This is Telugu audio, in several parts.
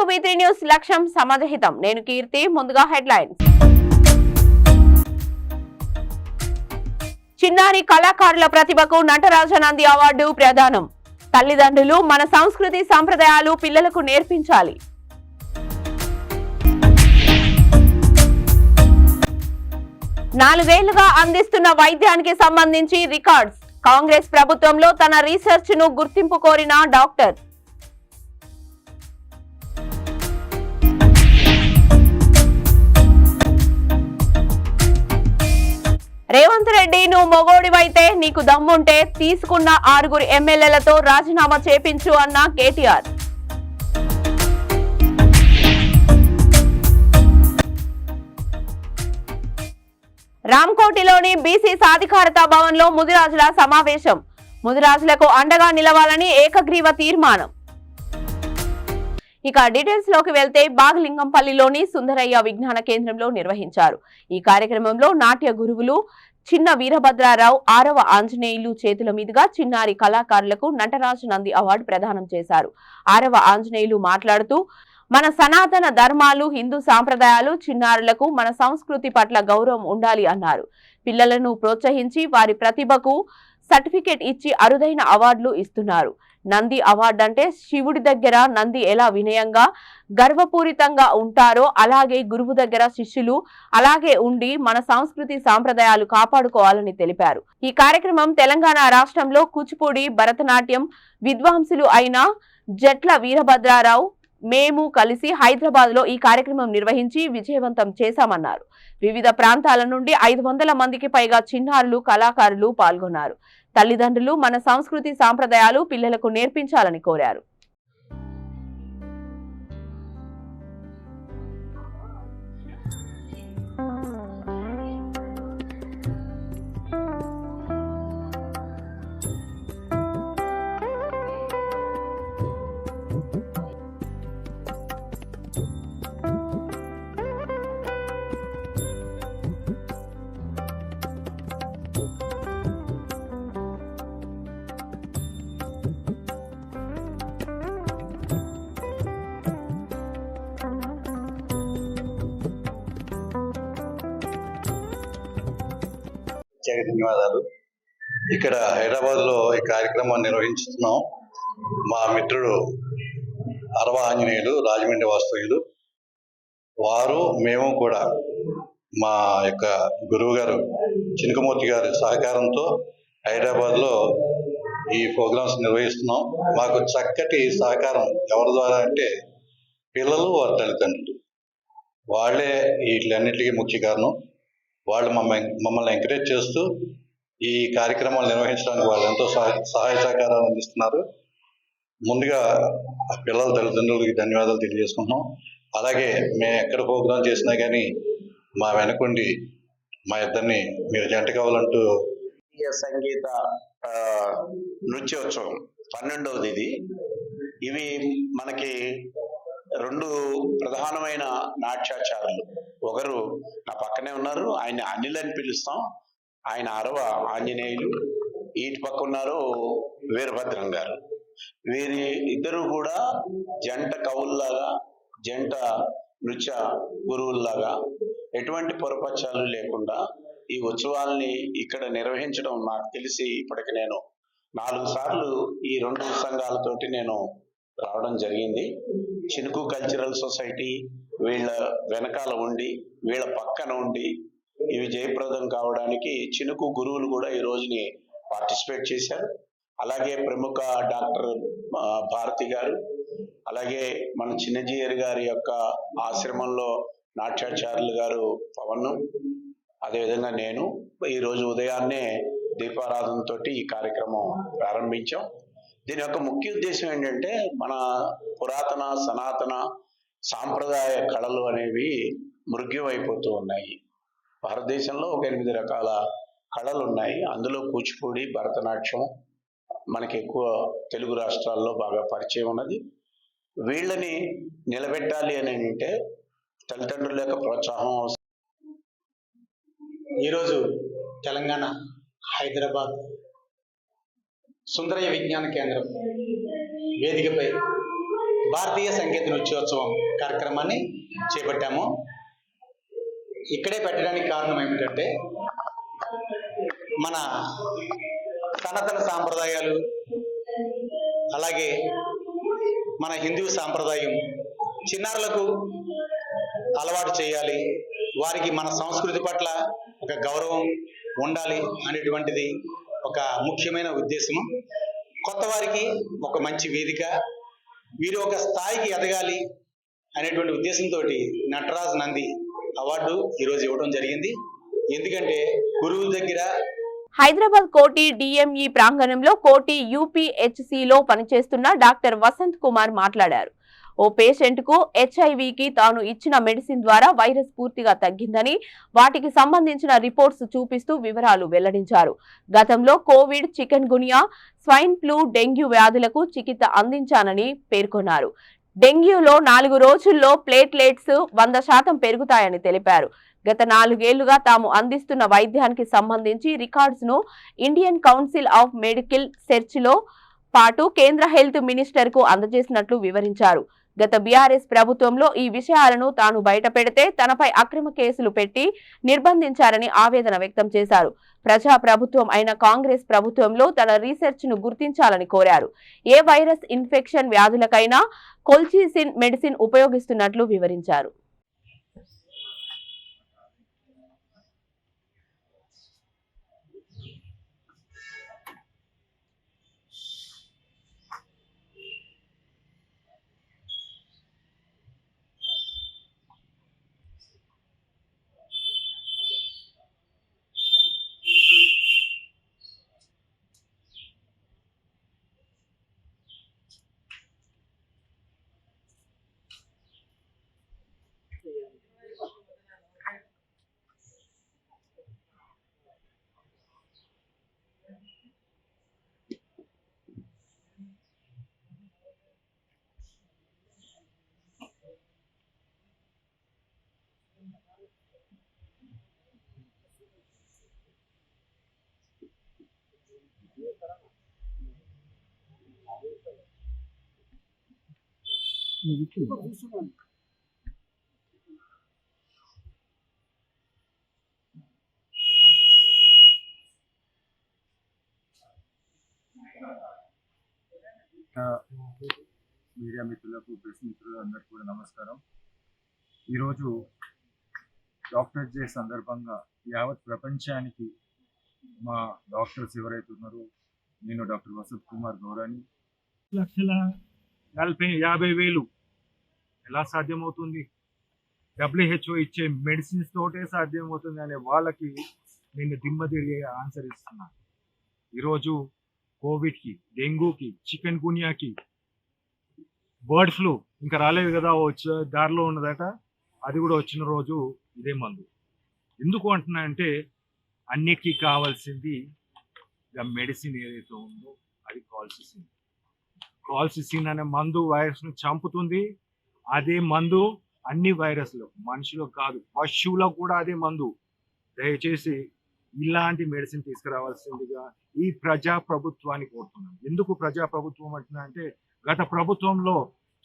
Welcome to V3 news. లక్ష్యం సమాజహితం. నేను కీర్తి. ముందుగా హెడ్లైన్స్. చిన్నారి కళాకారుల ప్రతిభకు నటరాజ నంది అవార్డు ప్రదానం. తల్లిదండ్రులు మన సంస్కృతి సంప్రదాయాలు పిల్లలకు నేర్పించాలి. నాలుగేళ్లుగా అందిస్తున్న వైద్యానికి సంబంధించి రికార్డ్స్. కాంగ్రెస్ ప్రభుత్వంలో తన రీసెర్చ్ ను గుర్తింపు కోరిన డాక్టర్. రేవంత్ రెడ్డి, నువ్వు మొగోడివైతే నీకు దమ్ముంటే తీసుకున్న 6 ఎమ్మెల్యేలతో రాజీనామా చేపించు అన్న కేటీఆర్. రామ్కోటిలోని బీసీ సాధికారత భవన్ లో ముదిరాజుల సమావేశం. ముదిరాజులకు అండగా నిలవాలని ఏకగ్రీవ తీర్మానం. ఇక డీటెయిల్స్ లోకి వెళ్తే బాగలింగంపల్లిలోని సుందరయ్య విజ్ఞాన కేంద్రంలో నిర్వహించారు. ఈ కార్యక్రమంలో నాట్య గురువులు చిన్న వీరభద్రారావు, 6వ ఆంజనేయులు చేతుల మీదుగా చిన్నారి కళాకారులకు నటరాజ నంది అవార్డు ప్రదానం చేశారు. 6వ ఆంజనేయులు మాట్లాడుతూ, మన సనాతన ధర్మాలు, హిందూ సాంప్రదాయాలు, చిన్నారులకు మన సంస్కృతి పట్ల గౌరవం ఉండాలి అన్నారు. పిల్లలను ప్రోత్సహించి వారి ప్రతిభకు సర్టిఫికేట్ ఇచ్చి అరుదైన అవార్డులు ఇస్తున్నారు. నంది అవార్డు అంటే శివుడి దగ్గర నంది ఎలా వినయంగా గర్వపూరితంగా ఉంటారో అలాగే గురువు దగ్గర శిష్యులు అలాగే ఉండి మన సంస్కృతి సాంప్రదాయాలు కాపాడుకోవాలని తెలిపారు. ఈ కార్యక్రమం తెలంగాణ రాష్ట్రంలో కూచిపూడి, భరతనాట్యం విద్వాంసులు అయిన జట్ల వీరభద్రారావు మేము కలిసి హైదరాబాద్ లో ఈ కార్యక్రమం నిర్వహించి విజయవంతం చేశామన్నారు. వివిధ ప్రాంతాల నుండి 500 మందికి పైగా చిన్నారులు, కళాకారులు పాల్గొన్నారు. తల్లిదండ్రులు మన సంస్కృతి సాంప్రదాయాలు పిల్లలకు నేర్పించాలని కోరారు. ధన్యవాదాలు. ఇక్కడ హైదరాబాద్ లో ఈ కార్యక్రమాన్ని నిర్వహించుతున్నాం. మా మిత్రుడు 6వ ఆంజనేయులు, రాజమండ్రి వాస్తవ్యులు, వారు మేము కూడా మా యొక్క గురువు గారు చినకమూర్తి గారి సహకారంతో హైదరాబాద్ లో ఈ ప్రోగ్రామ్స్ నిర్వహిస్తున్నాం. మాకు చక్కటి సహకారం ఎవరి ద్వారా అంటే పిల్లలు, వారి తల్లిదండ్రులు. వాళ్ళే వీటిలన్నిటికీ ముఖ్య కారణం. వాళ్ళు మమ్మల్ని ఎంకరేజ్ చేస్తూ ఈ కార్యక్రమాలు నిర్వహించడానికి వాళ్ళు ఎంతో సహాయ సహకారాలు అందిస్తున్నారు. ముందుగా పిల్లల తల్లిదండ్రులకి ధన్యవాదాలు తెలియజేసుకుంటున్నాం. అలాగే మేము ఎక్కడ ప్రోగ్రాం చేసినా కానీ మా వెనకుండి మా ఇద్దరిని మీరు జంట కావాలంటూ సంగీత నృత్యోత్సవం 12వది ఇది. ఇవి మనకి 2 ప్రధానమైన నాట్యాచారులు. ఒకరు నా పక్కనే ఉన్నారు, ఆయన అనిల్ అని పిలుస్తాం. ఆయన 6వ ఆంజనేయులు. ఇటు పక్క ఉన్నారు వీరభద్రం గారు. వీరి ఇద్దరు కూడా జంట కవుల్లాగా, జంట నృత్య గురువుల్లాగా ఎటువంటి పొరపచ్చాలు లేకుండా ఈ ఉత్సవాల్ని ఇక్కడ నిర్వహించడం నాకు తెలిసి ఇప్పటికి నేను 4 సార్లు ఈ 2 సంఘాలతోటి నేను రావడం జరిగింది. చినుకు కల్చరల్ సొసైటీ వీళ్ళ వెనకాల ఉండి, వీళ్ళ పక్కన ఉండి ఇవి జయప్రదం కావడానికి చినుకు గురువులు కూడా ఈ రోజుని పార్టిసిపేట్ చేశారు. అలాగే ప్రముఖ డాక్టర్ భారతి గారు, అలాగే మన చిన్నజీయర్ గారి యొక్క ఆశ్రమంలో నాట్యాచార్యులు గారు పవన్, అదేవిధంగా నేను ఈరోజు ఉదయాన్నే దీపారాధనతో ఈ కార్యక్రమం ప్రారంభించాం. దీని యొక్క ముఖ్య ఉద్దేశం ఏంటంటే మన పురాతన సనాతన సాంప్రదాయ కళలు అనేవి మృగ్యమైపోతూ ఉన్నాయి. భారతదేశంలో ఒక 8 రకాల కళలు ఉన్నాయి. అందులో కూచిపూడి, భరతనాట్యం మనకి ఎక్కువ తెలుగు రాష్ట్రాల్లో బాగా పరిచయం ఉన్నది. వీళ్ళని నిలబెట్టాలి అని అంటే తల్లిదండ్రుల యొక్క ప్రోత్సాహం అవసరం. ఈరోజు తెలంగాణ హైదరాబాద్ సుందరయ్య విజ్ఞాన కేంద్రం వేదికపై భారతీయ సంగీత నృత్యోత్సవం కార్యక్రమాన్ని చేపట్టాము. ఇక్కడే పెట్టడానికి కారణం ఏమిటంటే మన సనాతన సాంప్రదాయాలు, అలాగే మన హిందూ సాంప్రదాయం చిన్నారులకు అలవాటు చేయాలి, వారికి మన సంస్కృతి పట్ల ఒక గౌరవం ఉండాలి అనేటువంటిది ఒక ముఖ్యమైన ఉద్దేశము. కొత్త వారికి ఒక మంచి వేదిక, వీరు ఒక స్థాయికి ఎదగాలి అనేటువంటి ఉద్దేశంతో నటరాజ్ నంది అవార్డు ఈరోజు ఇవ్వడం జరిగింది. ఎందుకంటే గురువు దగ్గర హైదరాబాద్ కోటి డిఎంఈ ప్రాంగణంలో కోటి యూపీహెచ్సిలో పనిచేస్తున్న డాక్టర్ వసంత్ కుమార్ మాట్లాడారు. ఓ పేషెంట్ కు హెచ్ఐవికి తాను ఇచ్చిన మెడిసిన్ ద్వారా వైరస్ పూర్తిగా తగ్గిందని, వాటికి సంబంధించిన రిపోర్ట్స్ చూపిస్తూ వివరాలు వెల్లడించారు. గతంలో COVID, chikungunya, swine flu, dengue వ్యాధులకు చికిత్స అందించానని పేర్కొన్నారు. డెంగ్యూలో 4 రోజుల్లో ప్లేట్లెట్స్ 100% పెరుగుతాయని తెలిపారు. గత 4 ఏళ్లుగా తాము అందిస్తున్న వైద్యానికి సంబంధించి రికార్డ్స్ ను Indian council of medical research లో పాటు కేంద్ర హెల్త్ మినిస్టర్ కు అందజేసినట్లు వివరించారు. గత బీఆర్ఎస్ ప్రభుత్వంలో ఈ విషయాలను తాను బయటపెడితే తనపై అక్రమ కేసులు పెట్టి నిర్బంధించారని ఆవేదన వ్యక్తం చేశారు. ప్రజా ప్రభుత్వం అయిన కాంగ్రెస్ ప్రభుత్వంలో తన రీసెర్చ్ ను గుర్తించాలని కోరారు. ఏ వైరస్ ఇన్ఫెక్షన్ వ్యాధులకైనా కొల్చిసిన్ మెడిసిన్ ఉపయోగిస్తున్నట్లు వివరించారు. మీడియా మిత్రులకు, ప్రెస్ మిత్రులు అందరికీ కూడా నమస్కారం. ఈరోజు డాక్టర్స్ డే సందర్భంగా యావత్ ప్రపంచానికి మా డాక్టర్స్ ఎవరైతే ఉన్నారో, నేను డాక్టర్ వసంత్ కుమార్ గౌరాని, 1,50,000 ఎలా సాధ్యమవుతుంది? WHO ఇచ్చే మెడిసిన్స్ తోటే సాధ్యమవుతుంది అనే వాళ్ళకి నేను దిమ్మ తిరిగే ఆన్సర్ ఇస్తున్నాను. ఈరోజు కోవిడ్కి, డెంగ్యూకి, చికెన్ గునియాకి, బర్డ్ ఫ్లూ ఇంకా రాలేదు కదా, దారిలో ఉన్నదట, అది కూడా వచ్చిన రోజు ఇదే మందు. ఎందుకు అంటున్నా అంటే అన్నిటికీ కావాల్సింది మెడిసిన్ ఏదైతే ఉందో అది కాల్సిసిన్. కాల్సిసిన్ అనే మందు వైరస్ను చంపుతుంది. అదే మందు అన్ని వైరస్లు, మనుషులకు కాదు పశువులకు కూడా అదే మందు. దయచేసి ఇలాంటి మెడిసిన్ తీసుకురావాల్సిందిగా ఈ ప్రజా ప్రభుత్వాన్ని కోరుతున్నాను. ఎందుకు ప్రజా ప్రభుత్వం అంటున్నా అంటే గత ప్రభుత్వంలో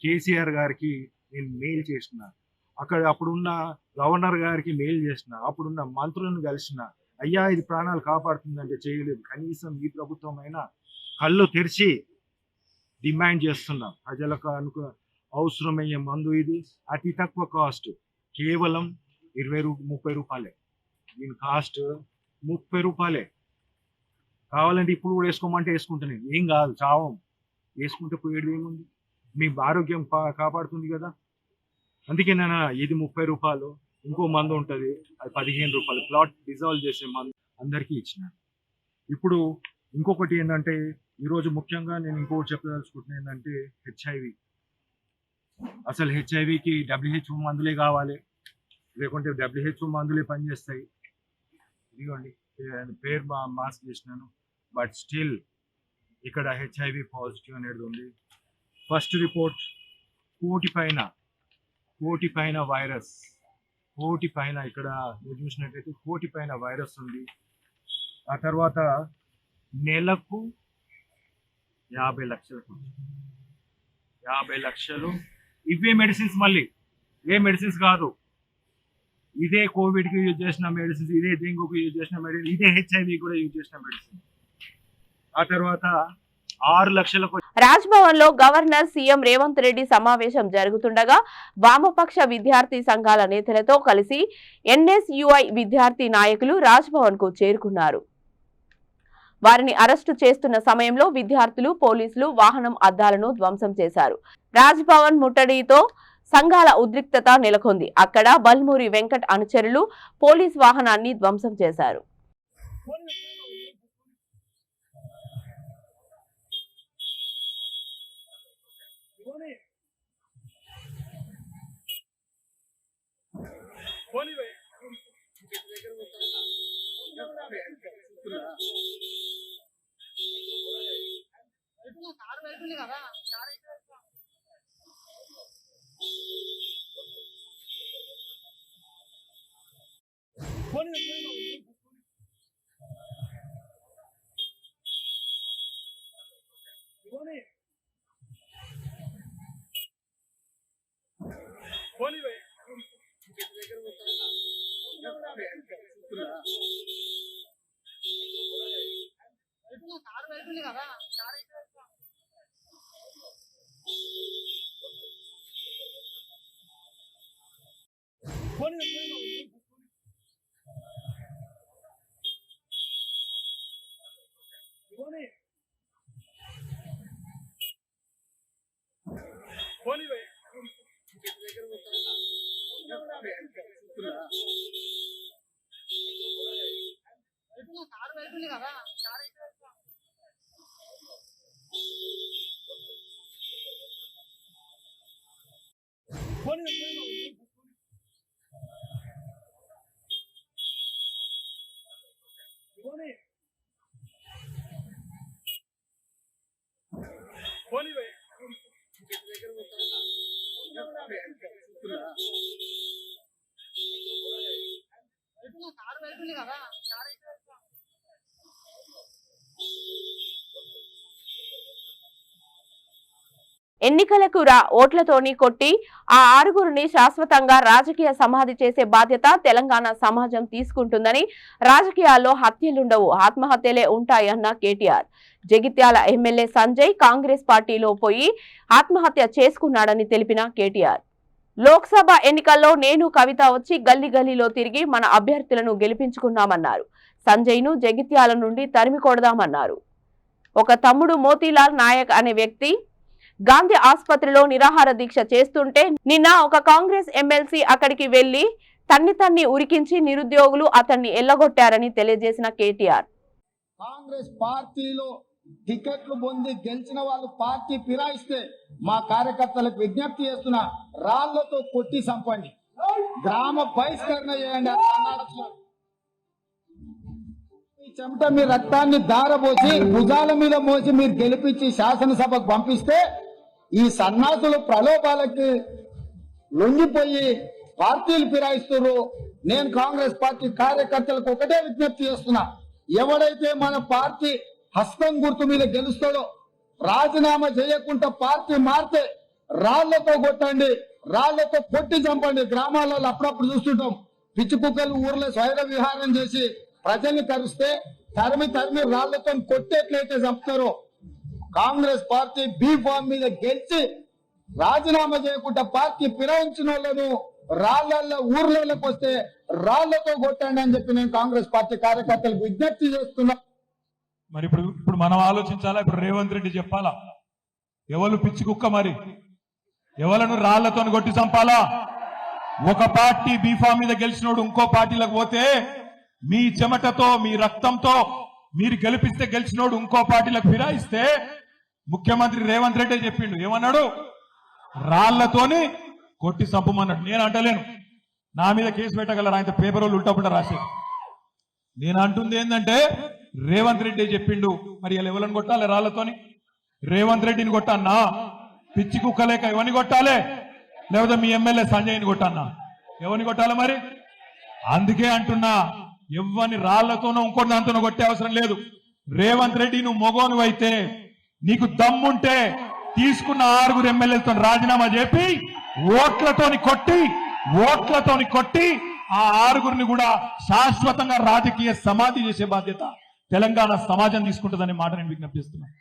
కేసీఆర్ గారికి నేను మెయిల్ చేసిన, అప్పుడున్న గవర్నర్ గారికి మెయిల్ చేసిన, అప్పుడున్న మంత్రులను కలిసిన, అయ్యా ఇది ప్రాణాలు కాపాడుతుందంటే చేయలేదు. కనీసం ఈ ప్రభుత్వం అయినా కళ్ళు తెరిచి డిమాండ్ చేస్తున్నాం. ప్రజలకు అవసరమయ్యే మందు ఇది, అతి తక్కువ కాస్ట్, కేవలం 20-30 రూపాయలే. దీని కాస్ట్ 30 రూపాయలే. కావాలంటే ఇప్పుడు కూడా వేసుకోమంటే వేసుకుంటాను, ఏం కాదు, చావం, వేసుకుంటే పోయేది ఏముంది, మీ ఆరోగ్యం కాపాడుతుంది కదా. అందుకే నేను ఇది 30 రూపాయలు, ఇంకో మందు ఉంటుంది అది 15 రూపాయలు, క్లాట్ డిజాల్వ్ చేసే మందు అందరికీ ఇచ్చినాను. ఇప్పుడు ఇంకొకటి ఏంటంటే ఈరోజు ముఖ్యంగా నేను ఇంకొకటి చెప్పదలుచుకుంటున్నా ఏంటంటే హెచ్ఐవి. అసలు హెచ్ఐవికి WHO మందులే కావాలి, లేకుంటే WHO మందులే పనిచేస్తాయి. ఇదిగోండి పేరు మాస్క్ చేసినాను, బట్ స్టిల్ ఇక్కడ హెచ్ఐవి పాజిటివ్ అనేది ఉంది. ఫస్ట్ రిపోర్ట్ 1,000,000 పైన వైరస్, 1,000,000 పైన, ఇక్కడ మీరు చూసినట్లయితే 1,000,000 పైన వైరస్ ఉంది. ఆ తర్వాత నెలకు 50 లక్షలకు 50 లక్షలు. ఇవే మెడిసిన్స్, మళ్ళీ ఏ మెడిసిన్స్ కాదు, ఇదే కోవిడ్కి యూజ్ చేసిన మెడిసిన్స్, ఇదే డెంగ్యూకి యూజ్ చేసిన మెడిసిన్, ఇదే హెచ్ఐవి కూడా యూజ్ చేసిన మెడిసిన్. ఆ తర్వాత 6 లక్షలకు రాజ్భవన్ లో గవర్నర్ సీఎం రేవంత్ రెడ్డి సమావేశం జరుగుతుండగా వామపక్ష విద్యార్థి సంఘాల నేతలతో కలిసి ఎన్ఎస్యుఐ విద్యార్థి నాయకులు రాజ్భవన్ కు చేరుకున్నారు. వారిని అరెస్టు చేస్తున్న సమయంలో విద్యార్థులు, పోలీసులు వాహనం అద్దాలను ధ్వంసం చేశారు. రాజ్భవన్ ముట్టడితో సంఘాల ఉద్రిక్తత నెలకొంది. అక్కడ బల్మూరి వెంకట్ అనుచరులు పోలీస్ వాహనాన్ని ధ్వంసం చేశారు. ఎన్నికలకు ఓట్లతోని కొట్టి ఆ 6గురిని శాశ్వతంగా రాజకీయ సమాధి చేసే బాధ్యత తెలంగాణ సమాజం తీసుకుంటుందని, రాజకీయాల్లో హత్యలుండవు, ఆత్మహత్యలే ఉంటాయన్న కేటీఆర్. జగిత్యాల ఎమ్మెల్యే సంజయ్ కాంగ్రెస్ పార్టీలో పోయి ఆత్మహత్య చేసుకున్నాడని తెలిపిన కేటీఆర్, లోక్సభ ఎన్నికల్లో నేను కవిత వచ్చి గల్లీ గల్లీలో తిరిగి మన అభ్యర్థులను గెలిపించుకున్నామన్నారు. సంజయ్ను జగిత్యాల నుండి తరిమి కొడదామన్నారు. ఒక తమ్ముడు మోతీలాల్ నాయక్ అనే వ్యక్తి గాంధీ ఆసుపత్రిలో నిరాహార దీక్ష చేస్తుంటే నిన్న ఒక కాంగ్రెస్ ఎమ్మెల్సీ అక్కడికి వెళ్లి తన్ని ఉరికించి నిరుద్యోగులు అతన్ని ఎల్లగొట్టారని తెలియజేసిన కేటీఆర్, కాంగ్రెస్ పార్టీలో టికెట్లు పొంది గెలిచిన వాళ్ళు పార్టీ ఫిరాయిస్తే మా కార్యకర్తలకు విజ్ఞప్తి చేస్తున్న, రాళ్లతో కొట్టి చంపండి, గ్రామ బహిష్కరణ చేయండి. చెమట మీ రక్తాన్ని దారబోసి భుజాల మీద మోసి మీరు గెలిపించి శాసనసభకు పంపిస్తే ఈ సన్నాసులు ప్రలోభాలకి లొంగిపోయి పార్టీలు ఫిరాయిస్తున్నారు. నేను కాంగ్రెస్ పార్టీ కార్యకర్తలకు ఒకటే విజ్ఞప్తి చేస్తున్నా, ఎవడైతే మన పార్టీ హస్తం గుర్తు మీద గెలుస్తాడో రాజీనామా చేయకుండా పార్టీ మారితే రాళ్లతో కొట్టండి, రాళ్లతో కొట్టి చంపండి. గ్రామాలలో అప్పుడప్పుడు చూస్తుంటాం, పిచ్చి కుక్కలు ఊర్లో స్వైర విహారం చేసి ప్రజల్ని కరిస్తే తరిమి రాళ్లతో కొట్టేట్లయితే చంపుతారో, కాంగ్రెస్ పార్టీ బీ ఫామ్ మీద గెలిచి రాజీనామా చేయకుండా పార్టీ ఫిరాయించిన వాళ్ళను రాళ్లల్లో ఊర్లలోకి వస్తే రాళ్లతో కొట్టండి అని చెప్పి నేను కాంగ్రెస్ పార్టీ కార్యకర్తలకు విజ్ఞప్తి చేస్తున్నా. మరి ఇప్పుడు మనం ఆలోచించాలా, ఇప్పుడు రేవంత్ రెడ్డి చెప్పాలా, ఎవరు పిచ్చి కుక్క, మరి ఎవలను రాళ్లతో కొట్టి చంపాలా? ఒక పార్టీ బీఫామ్ మీద గెలిచినోడు ఇంకో పార్టీలకు పోతే మీ చెమటతో మీ రక్తంతో మీరు గెలిపిస్తే గెలిచినోడు ఇంకో పార్టీలకు ఫిరాయిస్తే ముఖ్యమంత్రి రేవంత్ రెడ్డి చెప్పిండు, ఏమన్నాడు? రాళ్లతోని కొట్టి చంపమన్నాడు. నేను అంటలేను, నా మీద కేసు పెట్టగలరు, ఆయన పేపర్ వాళ్ళు ఉల్టా రాసేది. నేను అంటుంది ఏంటంటే రేవంత్ రెడ్డి చెప్పిండు, మరి ఇలా ఎవరిని కొట్టాలి రాళ్లతోని? రేవంత్ రెడ్డిని కొట్టన్నా? పిచ్చి కుక్కలేక ఎవరిని కొట్టాలి? లేకపోతే మీ ఎమ్మెల్యే సంజయ్ని కొట్టన్నా? ఎవరిని కొట్టాలి మరి? అందుకే అంటున్నా, ఎవరిని రాళ్లతోనో ఇంకోటి దాంతోనో కొట్టే అవసరం లేదు. రేవంత్ రెడ్డి నువ్వు మొగోను అయితే, నీకు దమ్ముంటే తీసుకున్న 6 ఎమ్మెల్యేలతో రాజీనామా చేపి ఓట్లతోని కొట్టి ఆ 6 కూడా శాశ్వతంగా రాజకీయ సమాధి చేసే బాధ్యత తెలంగాణ సమాజం తీసుకుంటుందనే మాట నేను విజ్ఞప్తి చేస్తున్నాను.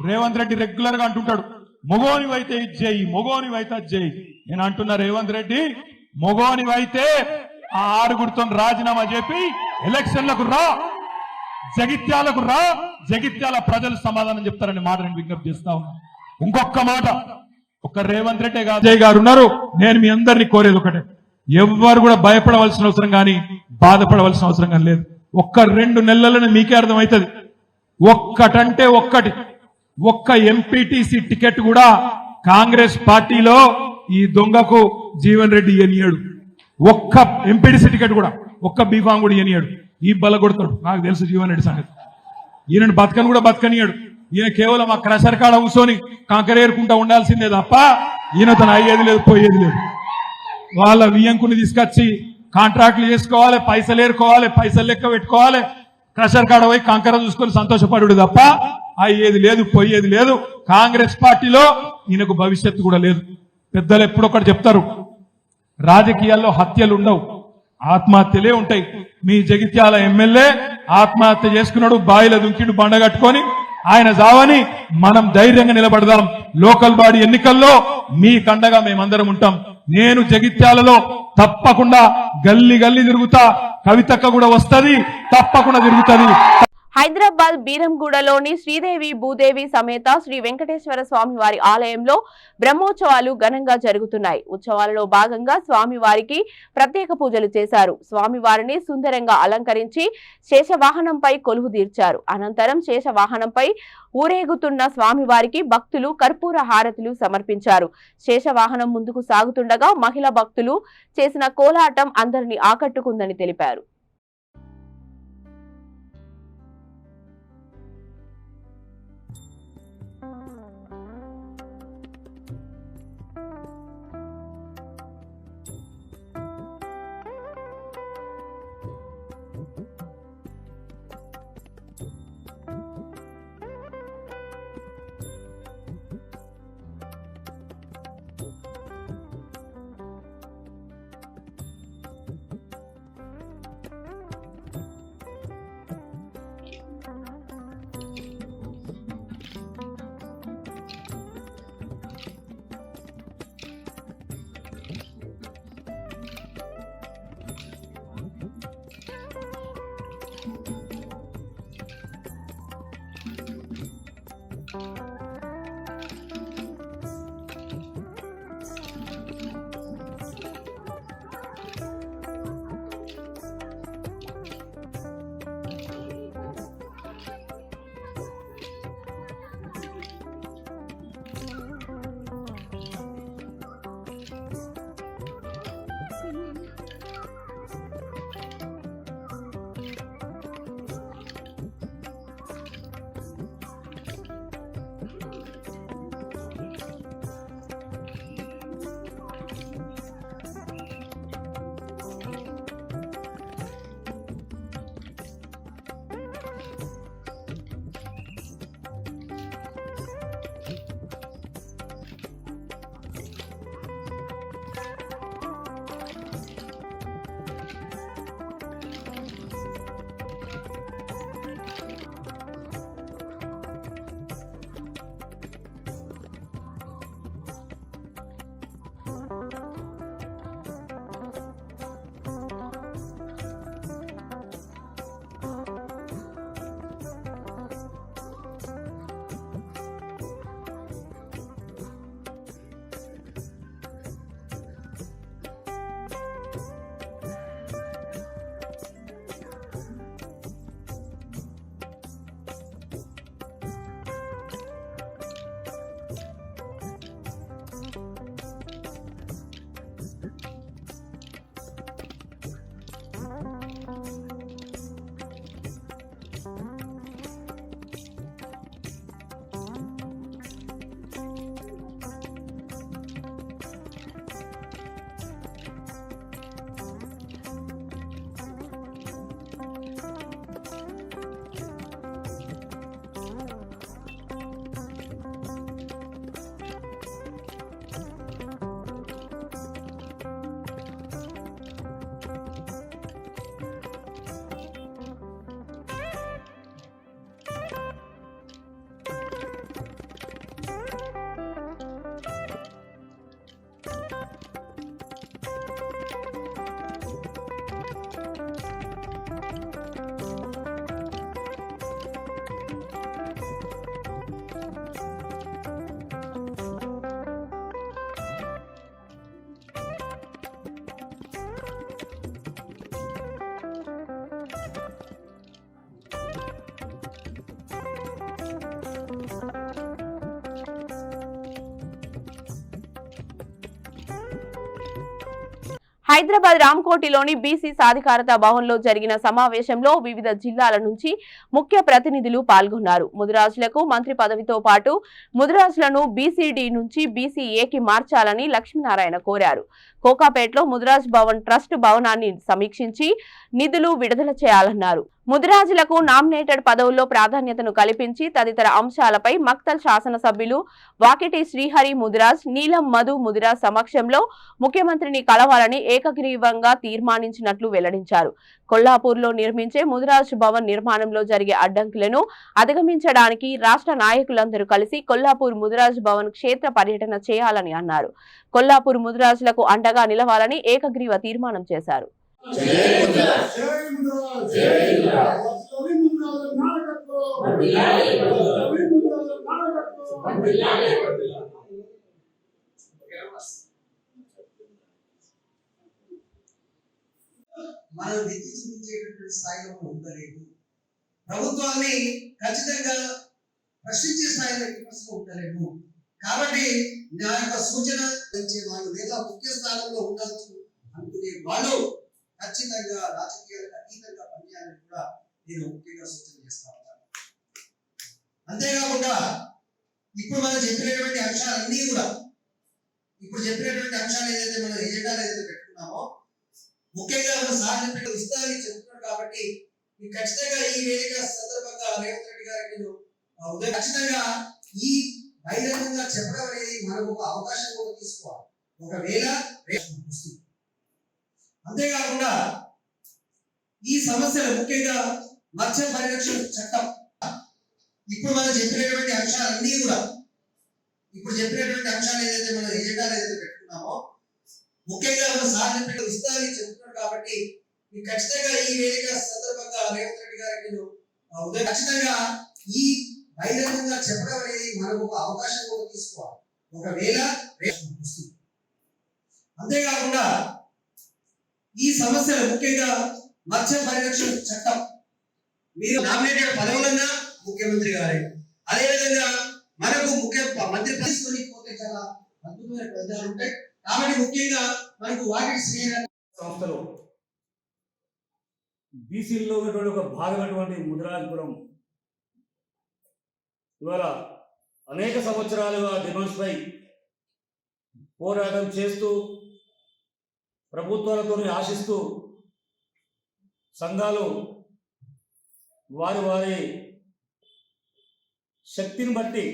రేవంత్ రెడ్డి రెగ్యులర్ గా అంటుంటాడు, మొగోనివైతే ఇది చేయి, మొగోనివైతే అది చేయి. నేను అంటున్నా, రేవంత్ రెడ్డి మొగోనివైతే ఆ 6 రాజీనామా చెప్పి ఎలక్షన్లకు రా, జగిత్యాలకు రా, జగిత్యాల ప్రజలు సమాధానం చెప్తారనే మాట నేను విజ్ఞప్తి చేస్తా ఉన్నా. ఇంకొక మాట, ఒక రేవంత్ రెడ్డి అజయ్ గారు ఉన్నారు, నేను మీ అందరినీ కోరేది ఒకటే, ఎవ్వరు కూడా భయపడవలసిన అవసరం కానీ బాధపడవలసిన అవసరం కానీ లేదు. ఒక్క 2 నెలలను మీకే అర్థమవుతుంది. ఒక్కటంటే ఒక్క ఎంపీటీసీ టికెట్ కూడా కాంగ్రెస్ పార్టీలో ఈ దొంగకు జీవన్ రెడ్డి ఇయ్యనియాడు. ఒక్క ఎంపీటీసీ టికెట్ కూడా, ఒక్క బీఫామ్ కూడా ఇయ్యనియాడు. ఈ బల కొడతాడు, నాకు తెలుసు జీవన్ రెడ్డి సంగతి. ఈయనను బతకని కూడా బతకనియాడు. ఈయన కేవలం ఆ క్రషర్ కాడ కూర్చొని కంకరేరుకుంటా ఉండాల్సిందే తప్ప ఈయన తను అయ్యేది లేదు, పోయేది లేదు. వాళ్ళ వియ్యంకుని తీసుకొచ్చి కాంట్రాక్ట్లు చేసుకోవాలి, పైసలు ఏరుకోవాలి, పైసలు లెక్క పెట్టుకోవాలి, క్రషర్ కాడ పోయి కంకర చూసుకొని సంతోషపడు తప్ప అయ్యేది లేదు, పోయేది లేదు. కాంగ్రెస్ పార్టీలో ఈయనకు భవిష్యత్తు కూడా లేదు. పెద్దలు ఎప్పుడొకటి చెప్తారు, రాజకీయాల్లో హత్యలు ఉండవు, ఆత్మహత్యలే ఉంటాయి. మీ జగిత్యాల ఎమ్మెల్యే ఆత్మహత్య చేసుకున్నాడు, బాయిలో దుంకిండు బండ కట్టుకొని. ఆయన జావని మనం ధైర్యంగా నిలబడదాం. లోకల్ బాడీ ఎన్నికల్లో మీ కండగా మేమందరం ఉంటాం. నేను జగిత్యాలలో తప్పకుండా గల్లీ తిరుగుతా, కవితక్క కూడా వస్తది, తప్పకుండా తిరుగుతుంది. హైదరాబాద్ బీరంగూడలోని శ్రీదేవి భూదేవి సమేత శ్రీ వెంకటేశ్వర స్వామి వారి ఆలయంలో బ్రహ్మోత్సవాలు ఘనంగా జరుగుతున్నాయి. ఉత్సవాలలో భాగంగా స్వామివారికి ప్రత్యేక పూజలు చేశారు. స్వామివారిని సుందరంగా అలంకరించి శేషవాహనంపై కొలువు తీర్చారు. అనంతరం శేషవాహనంపై ఊరేగుతున్న స్వామివారికి భక్తులు కర్పూర హారతులు సమర్పించారు. శేషవాహనం ముందుకు సాగుతుండగా మహిళా భక్తులు చేసిన కోలాటం అందరినీ ఆకట్టుకుందని తెలిపారు. హైదరాబాద్ రామ్కోటిలోని బీసీ సాధికారత భవన్లో జరిగిన సమావేశంలో వివిధ జిల్లాల నుంచి ముఖ్య ప్రతినిధులు పాల్గొన్నారు. ముదిరాజులకు మంత్రి పదవితో పాటు ముదిరాజులను బీసీడీ నుంచి బీసీఏకి మార్చాలని లక్ష్మీనారాయణ కోరారు. కోకాపేటలో ముదిరాజ్ భవన్ ట్రస్ట్ భవనాన్ని సమీక్షించి నిధులు విడుదల చేయాలన్నారు. ముదిరాజులకు నామినేటెడ్ పదవుల్లో ప్రాధాన్యతను కల్పించి తదితర అంశాలపై మక్తల్ శాసనసభ్యులు వాకిటి శ్రీహరి ముదిరాజ్, నీలం మధు ముదిరాజ్ సమక్షంలో ముఖ్యమంత్రిని కలవాలని ఏకగ్రీవంగా తీర్మానించినట్లు వెల్లడించారు. కొల్లాపూర్లో నిర్మించే ముదిరాజ్ భవన్ నిర్మాణంలో జరిగే అడ్డంకులను అధిగమించడానికి రాష్ట్ర నాయకులందరూ కలిసి కొల్లాపూర్ ముదిరాజ్ భవన్ క్షేత్ర పర్యటన చేయాలని అన్నారు. కొల్లాపూర్ ముదిరాజులకు అండగా నిలవాలని ఏకగ్రీవ తీర్మానం చేశారు. మనం ఎత్తి చూపించేటటువంటి స్థాయిలో ఉండలేదు. ప్రభుత్వాన్ని ఖచ్చితంగా ప్రశ్నించే స్థాయిలో విమర్శలు ఉండలేము. కాబట్టి నా యొక్క సూచన ఇచ్చే వాళ్ళు లేదా ముఖ్య స్థానంలో ఉండవచ్చు అనుకునే వాళ్ళు ఖచ్చితంగా రాజకీయాలకు అతీతంగా పనిచేయాలని కూడా నేను ముఖ్యంగా సూచన చేస్తా ఉంటాను. అంతేకాకుండా ఇప్పుడు మనం చెప్పినటువంటి అంశాలన్నీ కూడా ఏదైతే మనం ఎజెండాలు ఏదైతే పెట్టుకున్నామో ముఖ్యంగా మన సార్లు ఇస్తారని చెప్తున్నారు. కాబట్టి ఖచ్చితంగా ఈ వేదిక సందర్భంగా రేవంత్ రెడ్డి గారికి ఖచ్చితంగా ఈ బహిరంగంగా చెప్పడం అనేది మనకు ఒక అవకాశం కూడా తీసుకోవాలి. ఒకవేళ వస్తుంది. అంతేకాకుండా ఈ సమస్యలు ముఖ్యంగా మత్స్య పరిరక్షణ చట్టం ఇప్పుడు మనం చెప్పినటువంటి అంశాలన్నీ కూడా ఏదైతే మనం ఎజెండాలు ఏదైతే పెట్టుకున్నామో ముఖ్యంగా మన సార్లు ఇస్తారని చెప్తున్నారు. కాబట్టి ఖచ్చితంగా ఈ వేదిక సందర్భంగా రేవంత్ రెడ్డి గారికి ఖచ్చితంగా ఈ బహిరంగంగా చెప్పడం అనేది మనకు ఒక అవకాశం కూడా తీసుకోవాలి. ఒకవేళ వస్తుంది. అంతేకాకుండా ఈ సమస్యలు ముఖ్యంగా మత్స్య పరిరక్షణ చట్టం మీరు నామినేటెడ్ పదవులన్నా ముఖ్యమంత్రి గారే, అదేవిధంగా మనకు మంత్రి తీసుకొని పోతే చాలా అద్భుతమైన ఫలితాలు ఉంటాయి. కాబట్టి ముఖ్యంగా మనకు వాటి సంస్థలో బీసీల్లో ఉన్నటువంటి ఒక భాగమైనటువంటి ముదిరాజపురం ఇవాళ అనేక సంవత్సరాలుగా డిమాండ్స్పై పోరాటం చేస్తూ ప్రభుత్వాలతో ఆశిస్తూ సంఘాలు వారి శక్తిని బట్టి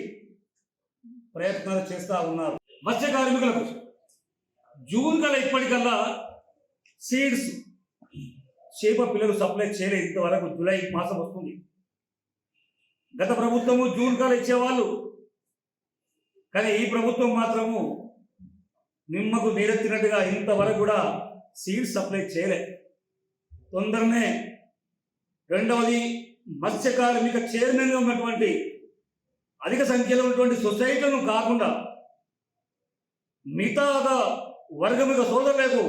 ప్రయత్నాలు చేస్తూ ఉన్నారు. మత్స్య కార్మికులకు జూన్ కల్లా ఇప్పటికల్లా సీడ్స్ చేప పిల్లలు సప్లై చేయలేదు. ఇంతవరకు జూలై మాసం వస్తుంది. గత ప్రభుత్వము జూన్ కల్లా ఇచ్చేవాళ్ళు, కానీ ఈ ప్రభుత్వం మాత్రము నిమ్మకు నీరెత్తినట్టుగా ఇంతవరకు కూడా సీడ్స్ సప్లై చేయలే. తొందరనే రెండవది మత్స్య కార్మిక చైర్మన్గా ఉన్నటువంటి అధిక సంఖ్యలో ఉన్నటువంటి సొసైటీలను కాకుండా మిగతా వర్గమిక సోదరులకు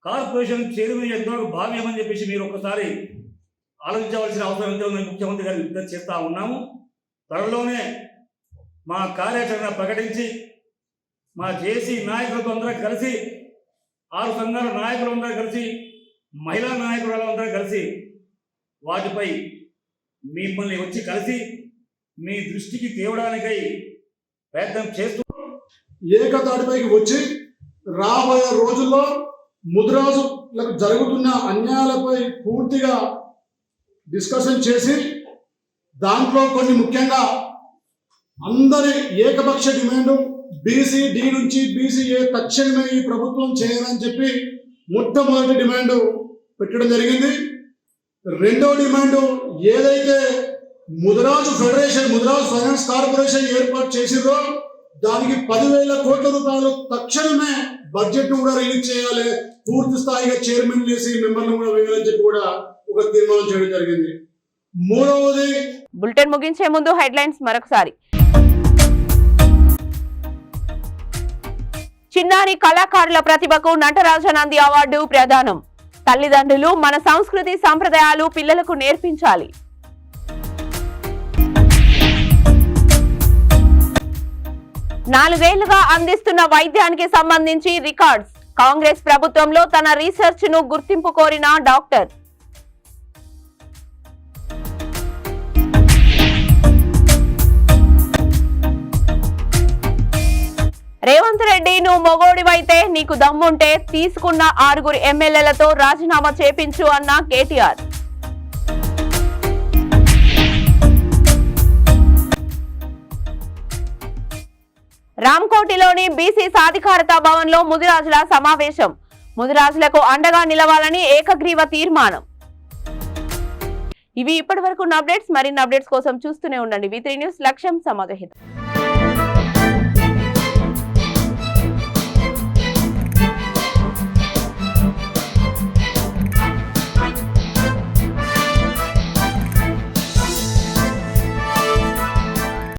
కార్పొరేషన్ చైర్మన్ ఎంతవరకు భావ్యమని చెప్పేసి మీరు ఒక్కసారి ఆలోచించవలసిన అవసరం ఎంతో ముఖ్యమంత్రి గారు విజ్ఞప్తి చేస్తూ ఉన్నాము. త్వరలోనే మా కార్యాచరణ ప్రకటించి మా జేసీ నాయకులతో అందరూ కలిసి 6 సంఘాల నాయకులందరూ కలిసి మహిళా నాయకులందరూ కలిసి వాటిపై మిమ్మల్ని వచ్చి కలిసి మీ దృష్టికి తేవడానికై ప్రయత్నం చేస్తూ ఏకతాటిపైకి వచ్చి రాబోయే రోజుల్లో ముదిరాజులకు జరుగుతున్న అన్యాయాలపై పూర్తిగా డిస్కషన్ చేసి దాంట్లో కొన్ని ముఖ్యంగా అందరి ఏకపక్ష డిమాండు బీసీడీ నుంచి బీసీఏ తక్షణమే ఈ ప్రభుత్వం చేయాలని చెప్పి మొట్టమొదటి డిమాండు పెట్టడం జరిగింది. రెండో డిమాండు ఏదైతే ముదిరాజు ఫైనాన్స్ కార్పొరేషన్ ఏర్పాటు చేసిరో దానికి 10,000 కోట్ల రూపాయలు తక్షణమే బడ్జెట్ కూడా రిలీజ్ చేయాలి, పూర్తి స్థాయిగా చైర్మన్ చేసి మెంబర్లు కూడా వేయాలని చెప్పి కూడా ఒక తీర్మానం చేయడం జరిగింది. మూడవది బులెటిన్ ముగించే ముందు హెడ్లైన్స్ మరొకసారి. చిన్నారి కళాకారుల ప్రతిభకు నటరాజనంది అవార్డు ప్రదానం. తల్లిదండ్రులు మన సంస్కృతి సంప్రదాయాలు పిల్లలకు నేర్పించాలి. నాలుగేళ్లుగా అందిస్తున్న వైద్యానికి సంబంధించి రికార్డ్స్ కాంగ్రెస్ ప్రభుత్వంలో తన రీసెర్చ్ ను గుర్తింపు కోరిన డాక్టర్. రేవంత్ రెడ్డి, నువ్వు మొగోడివైతే నీకు దమ్ముంటే తీసుకున్న 6 ఎమ్మెల్యేలతో రాజీనామా చేపించు అన్న కేటీఆర్. రామ్కోటిలోని బీసీ సాధికారత భవన్ లో ముదిరాజుల సమావేశం. ముదిరాజులకు అండగా నిలవాలని ఏకగ్రీవ తీర్మానం. ఇవి ఇప్పటి వరకు అప్డేట్స్. మరిన్ని అప్డేట్స్ కోసం చూస్తూనే ఉండండి V3 న్యూస్. లక్ష్యం సమాజహితం.